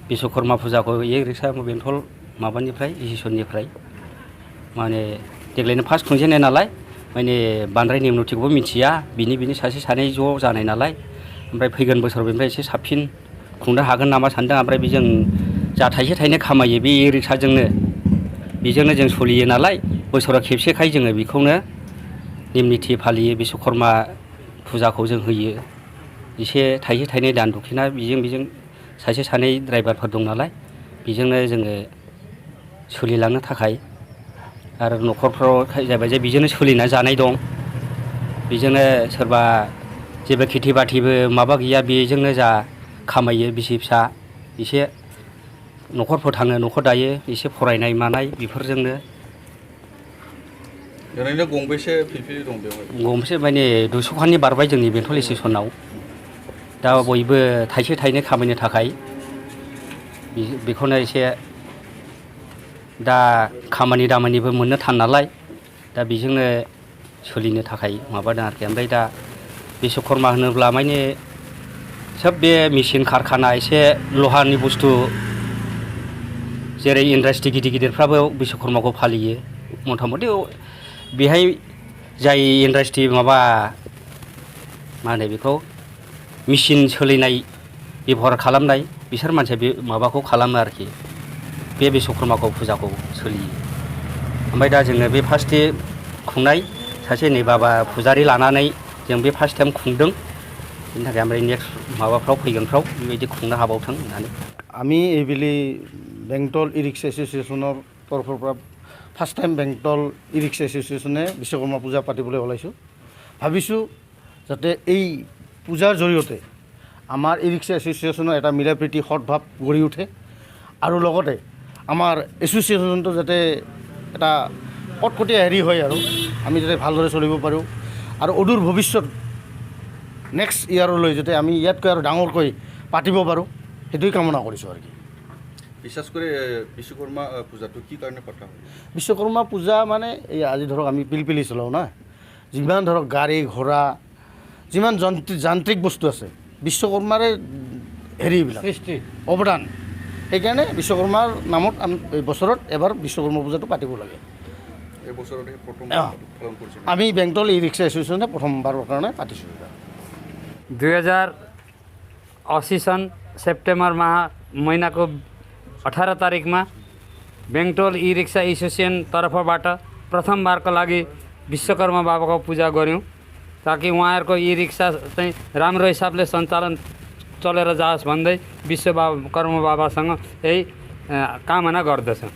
विश्वकर्मा फुजाखौ E rickshaw बेंटल माबानिफ्राय इसिसननिफ्राय माने देग्लायनो फार्स्ट खुंजेननाय नालाय माने बांद्राय नेम निथिखौबो मिथिया बिनि सासे सानै ज' जानाय नालाय ओमफ्राय फैगोन बोसोराव बेनिफ्राय एसे साबसिन खुंनो हागोन नामा सानदों ओमफ्राय बेजों जा थाइसे थाइनै खामायो बे इ रिक्साजोंनो बेजोंनो जों सोलियो नालाय बोसोराव खेबसेखाय जोङो बेखौनो नेम निथि फालियो विश्वकर्मा फुजाखौ जों होयो एसे थाइसे थाइनै दान दखिना बेजों सासे सानै ड्राइभारफोर दं नालाय बेजोंनो जोङो सोलिलांनो थाखाय आरो न'खरफ्राव जाबाय जे बेजोंनो सोलिना जानाय दं बेजोंनो सोरबा जेबो खेथि बाथिबो माबा गैया बेजोंनो जा खामायो बिसि फिसा एसे न'खर फोथाङो न'खर दायो एसे फरायनाय मानाय बेफोरजोंनो ओरैनो गंबेसे फिलफिलि दं बेवहाय गंबेसे माने 200खाननि बारबाय जोंनि बेंटल स्टेसनाव दा बयबो थाइसे थाइनै खामायनो थाखाय बेखौनो एसे दा खामानि दामानिबो मोननो थान नालाय दा बेजोंनो सोलिनो थाखाय माबादों आरोखि ओमफ्राय दा विश्वकर्मा होनोब्ला माने सोब बे मेचिन कारखाना एसे लहानि बुस्थु जेरै इन्डास्ट्रि गिदिर गिदिरफ्राबो विश्वकर्माखौ फालियो मथा मथि बेहाय जाय इन्डास्ट्रि माबा मा होनो बेखौ मेचिन सोलिनाय बेबहार खालामनाय बिसोर मानसिया बे माबाखौ खालामो आरोखि बे विश्वकर्माखौ फुजाखौ सोलियो ओमफ्राय दा जोङो बे फार्स्ट डे खुंनाय सासे नै बाबा फुजारि लानानै जों बे फार्स्ट टाइम खुंदों बेनि थाखाय ओमफ्राय नेक्स्ट माबाफ्राव फैगोनफ्राव बेबायदि खुंनो हाबावथों होननानै আমি এইবেলি বেংটল ই ৰিক্সা এছ'চিয়েশ্যনৰ তৰফৰ পৰা ফাৰ্ষ্ট টাইম বেংটল ই ৰিক্সা এছ'চিয়েশ্যনে বিশ্বকৰ্মা পূজা পাতিবলৈ ওলাইছোঁ ভাবিছোঁ যাতে এই পূজাৰ জৰিয়তে আমাৰ ই ৰিক্সা এছ'চিয়েশ্যনৰ এটা মিলা প্ৰীতি সৎভাৱ গঢ়ি উঠে আৰু লগতে আমাৰ এছ'চিয়েশ্যনটো যাতে এটা কটকটীয়া হেৰি হয় আৰু আমি যাতে ভালদৰে চলিব পাৰোঁ আৰু অদূৰ ভৱিষ্যত নেক্সট ইয়াৰলৈ যাতে আমি ইয়াতকৈ আৰু ডাঙৰকৈ পাতিব পাৰোঁ সেইটোৱে কামনা কৰিছোঁ আৰু কি বিশেষ কৰি বিশ্বকৰ্মা পূজাটো কি কাৰণে পতা হয় বিশ্বকৰ্মা পূজা মানে এই আজি ধৰক আমি পিলপিলি চলাওঁ না যিমান ধৰক গাড়ী ঘোঁৰা যিমান যান্ত্ৰিক বস্তু আছে বিশ্বকৰ্মাৰে হেৰিবিলাক অৱদান সেইকাৰণে বিশ্বকৰ্মাৰ নামত আমি বছৰত এবাৰ বিশ্বকৰ্মা পূজাটো পাতিব লাগে এই বছৰতে প্ৰথম পালন কৰিছে আমি বেংটল ই ৰিক্সা এছ'চিয়েশ্যনে প্ৰথমবাৰৰ কাৰণে পাতিছোঁ 2080 सन् सेप्टेम्बर महिनाको 18 तारिकमा बेंटल ई रिक्सा एसोसिएसन तर्फबाट प्रथमबारको लागि विश्वकर्मा बाबाको पूजा गऱ्यौँ ताकि उहाँहरूको ई रिक्सा चाहिँ राम्रो हिसाबले सञ्चालन चलेर जाओस् भन्दै विश्वकर्मा बाबासँग यही कामना गर्दछौँ।